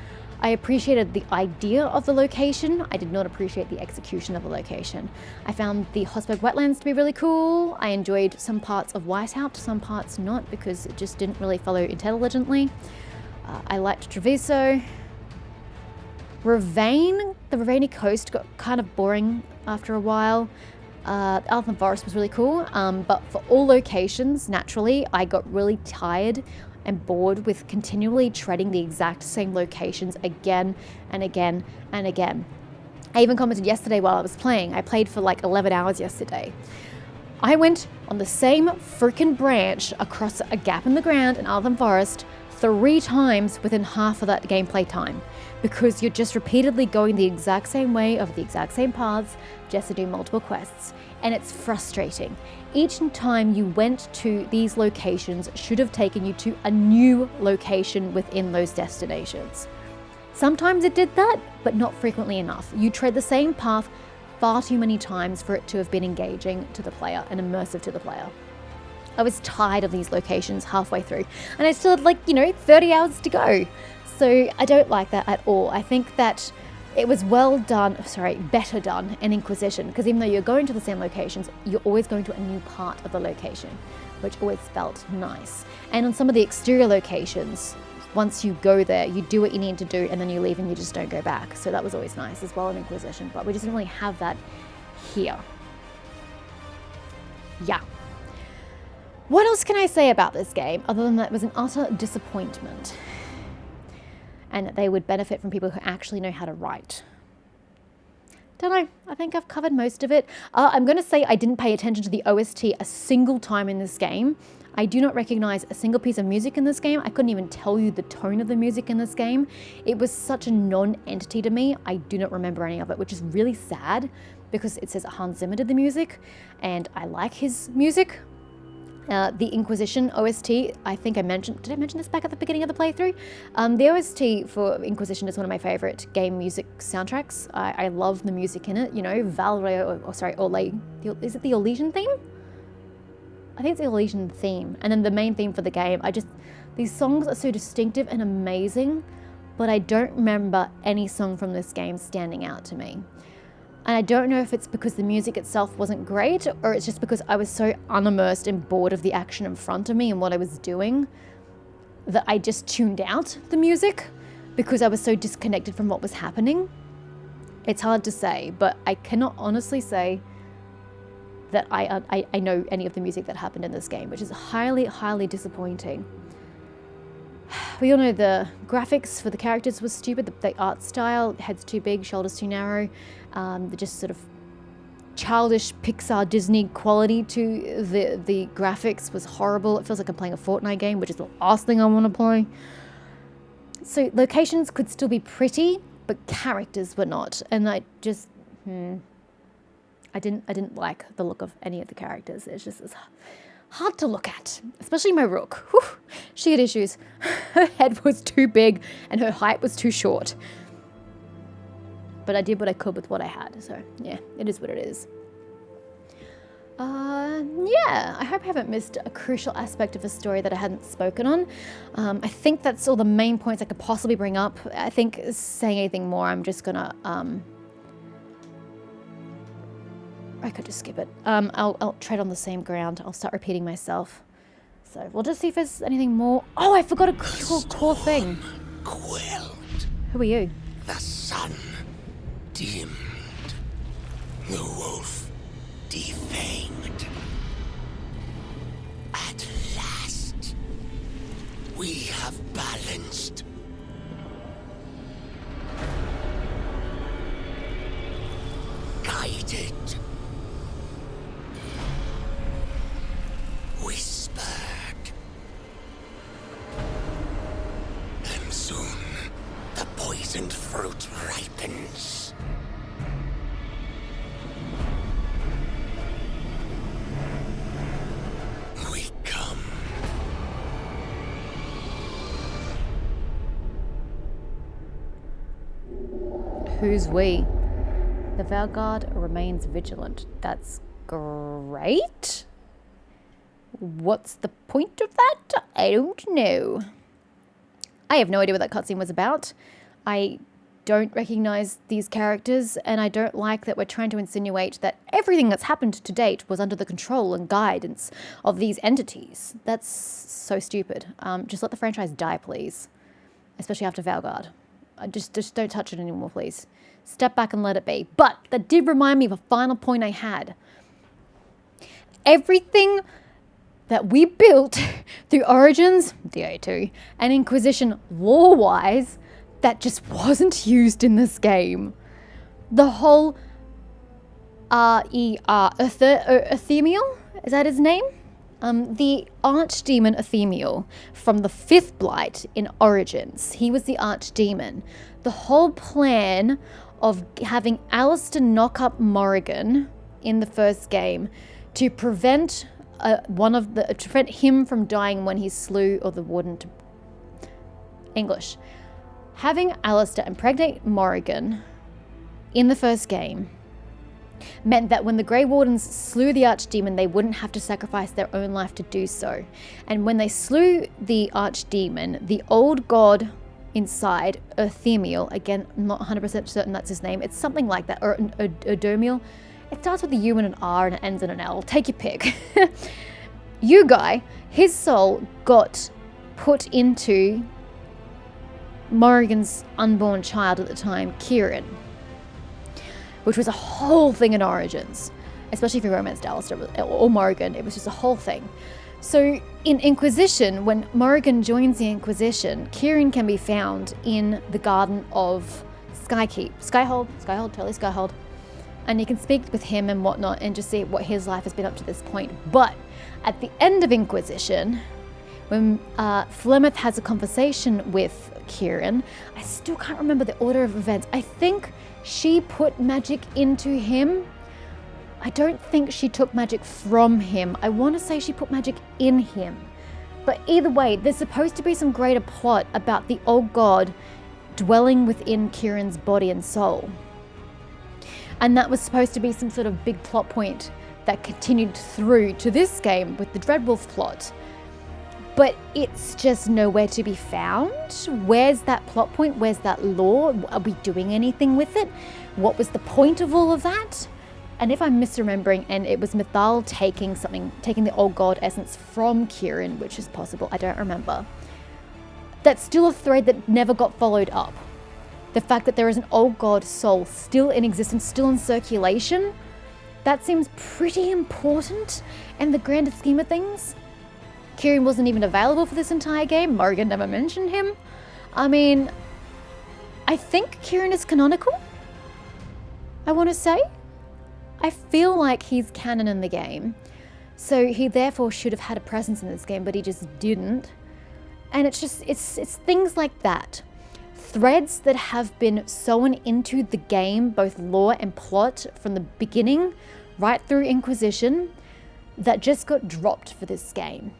I appreciated the idea of the location. I did not appreciate the execution of the location. I found the Hossberg wetlands to be really cool. I enjoyed some parts of Whiteout, some parts not, because it just didn't really follow intelligently. I liked Treviso. The Ravani coast got kind of boring after a while. Arlathan Forest was really cool, but for all locations, naturally, I got really tired and bored with continually treading the exact same locations again and again and again. I even commented yesterday while I was playing. I played for like 11 hours yesterday. I went on the same freaking branch across a gap in the ground in Arlathan Forest 3 times within half of that gameplay time, because you're just repeatedly going the exact same way over the exact same paths just to do multiple quests, and it's frustrating. Each time you went to these locations should have taken you to a new location within those destinations. Sometimes it did that, but not frequently enough. You tread the same path far too many times for it to have been engaging to the player and immersive to the player. I was tired of these locations halfway through, and I still had 30 hours to go. So I don't like that at all. I think that it was better done in Inquisition, because even though you're going to the same locations, you're always going to a new part of the location, which always felt nice. And on some of the exterior locations, once you go there, you do what you need to do, and then you leave and you just don't go back. So that was always nice as well in Inquisition, but we just didn't really have that here. Yeah. What else can I say about this game, other than that it was an utter disappointment? And that they would benefit from people who actually know how to write. Don't know, I think I've covered most of it. I'm going to say I didn't pay attention to the OST a single time in this game. I do not recognize a single piece of music in this game. I couldn't even tell you the tone of the music in this game. It was such a non-entity to me. I do not remember any of it, which is really sad, because it says Hans Zimmer did the music, and I like his music. The Inquisition OST, I think I mentioned, did I mention this back at the beginning of the playthrough? The OST for Inquisition is one of my favorite game music soundtracks. I love the music in it, Orlais, is it the Elysian theme? I think it's the Elysian theme, and then the main theme for the game. These songs are so distinctive and amazing, but I don't remember any song from this game standing out to me. And I don't know if it's because the music itself wasn't great, or it's just because I was so unimmersed and bored of the action in front of me and what I was doing that I just tuned out the music because I was so disconnected from what was happening. It's hard to say, but I cannot honestly say that I know any of the music that happened in this game, which is highly, highly disappointing. We all know the graphics for the characters was stupid, the art style, head's too big, shoulders too narrow, the just sort of childish Pixar Disney quality to the graphics was horrible. It feels like I'm playing a Fortnite game, which is the last thing I want to play. So locations could still be pretty, but characters were not, and I just, I didn't like the look of any of the characters. It's hard to look at, especially my rook. Whew, she had issues. Her head was too big and her height was too short. But I did what I could with what I had, so yeah, it is what it is. Yeah, I hope I haven't missed a crucial aspect of the story that I hadn't spoken on. I think that's all the main points I could possibly bring up. I think saying anything more, I'm just gonna, I could just skip it. I'll tread on the same ground. I'll start repeating myself. So we'll just see if there's anything more. Oh, I forgot a core thing. Quelled. Who are you? The sun dimmed. The wolf defanged. At last, we have balanced. Guided. Whispered. And soon, the poisoned fruit ripens. We come Who's we? The VEILGUARD remains vigilant. That's great. What's the point of that? I don't know. I have no idea what that cutscene was about. I don't recognize these characters, and I don't like that we're trying to insinuate that everything that's happened to date was under the control and guidance of these entities. That's so stupid. Just let the franchise die, please. Especially after VEILGUARD. Just don't touch it anymore, please. Step back and let it be. But that did remind me of a final point I had. Everything that we built through Origins, DA2, and Inquisition lore-wise, that just wasn't used in this game. The whole Ethemiel, is that his name? The archdemon Ethemiel from the 5th Blight in Origins. He was the archdemon. The whole plan of having Alistair knock up Morrigan in the first game to prevent to prevent him from dying when he slew the Warden. English. Having Alistair impregnate Morrigan in the first game meant that when the Grey Wardens slew the Archdemon, they wouldn't have to sacrifice their own life to do so. And when they slew the Archdemon, the old god inside, Ethemiel, again, I'm not 100% certain that's his name, it's something like that, or Odomiel. It starts with a U and an R and it ends in an L. Take your pick. You guy, his soul got put into Morrigan's unborn child at the time, Kieran, which was a whole thing in Origins, especially if you romanced Alistair or Morrigan. It was just a whole thing. So in Inquisition, when Morrigan joins the Inquisition, Kieran can be found in the Garden of Skyhold, totally Skyhold, and you can speak with him and whatnot and just see what his life has been up to this point. But at the end of Inquisition, when Flemeth has a conversation with Kieran, I still can't remember the order of events. I think she put magic into him. I don't think she took magic from him. I want to say she put magic in him. But either way, there's supposed to be some greater plot about the old god dwelling within Kieran's body and soul. And that was supposed to be some sort of big plot point that continued through to this game with the Dreadwolf plot. But it's just nowhere to be found. Where's that plot point? Where's that lore? Are we doing anything with it? What was the point of all of that? And if I'm misremembering, and it was Mythal taking the old god essence from Kieran, which is possible, I don't remember. That's still a thread that never got followed up. The fact that there is an old god soul still in existence, still in circulation, that seems pretty important in the grander scheme of things. Kieran wasn't even available for this entire game. Morrigan never mentioned him. I mean, I think Kieran is canonical, I want to say. I feel like he's canon in the game. So he therefore should have had a presence in this game, but he just didn't. And it's things like that. Threads that have been sewn into the game, both lore and plot, from the beginning right through Inquisition, that just got dropped for this game.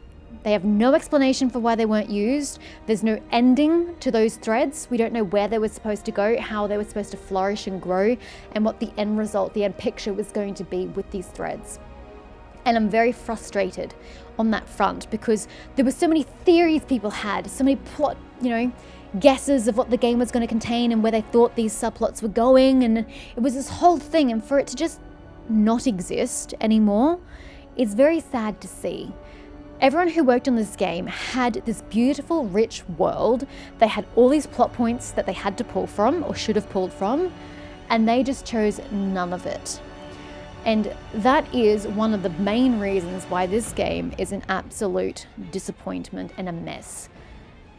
They have no explanation for why they weren't used. There's no ending to those threads. We don't know where they were supposed to go, how they were supposed to flourish and grow, and what the end result, the end picture was going to be with these threads. And I'm very frustrated on that front because there were so many theories people had, so many plot, guesses of what the game was going to contain and where they thought these subplots were going, and it was this whole thing, and for it to just not exist anymore is very sad to see. Everyone who worked on this game had this beautiful, rich world. They had all these plot points that they had to pull from, or should have pulled from, and they just chose none of it. And that is one of the main reasons why this game is an absolute disappointment and a mess.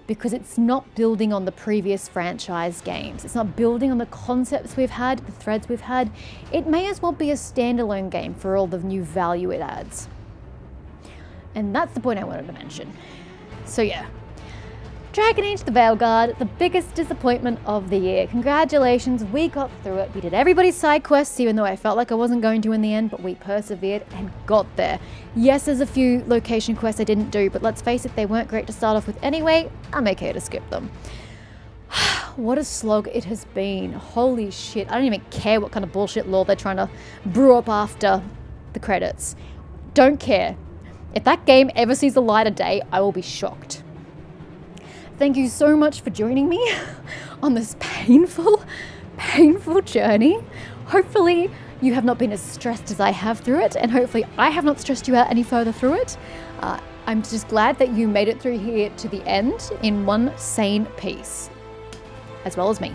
Because it's not building on the previous franchise games. It's not building on the concepts we've had, the threads we've had. It may as well be a standalone game for all the new value it adds. And that's the point I wanted to mention. So yeah, Dragon Age the VEILGUARD, the biggest disappointment of the year. Congratulations, we got through it. We did everybody's side quests, even though I felt like I wasn't going to in the end, but we persevered and got there. Yes, there's a few location quests I didn't do, but let's face it, they weren't great to start off with anyway. I'm okay to skip them. what a slog it has been. Holy shit. I don't even care what kind of bullshit lore they're trying to brew up after the credits. Don't care. If that game ever sees the light of day, I will be shocked. Thank you so much for joining me on this painful journey. Hopefully you have not been as stressed as I have through it, and hopefully I have not stressed you out any further through it. I'm just glad that you made it through here to the end in one sane piece, as well as me.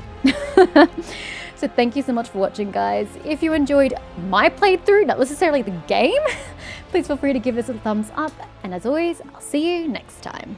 So thank you so much for watching, guys. If you enjoyed my playthrough, not necessarily the game, please feel free to give this a thumbs up, and as always, I'll see you next time.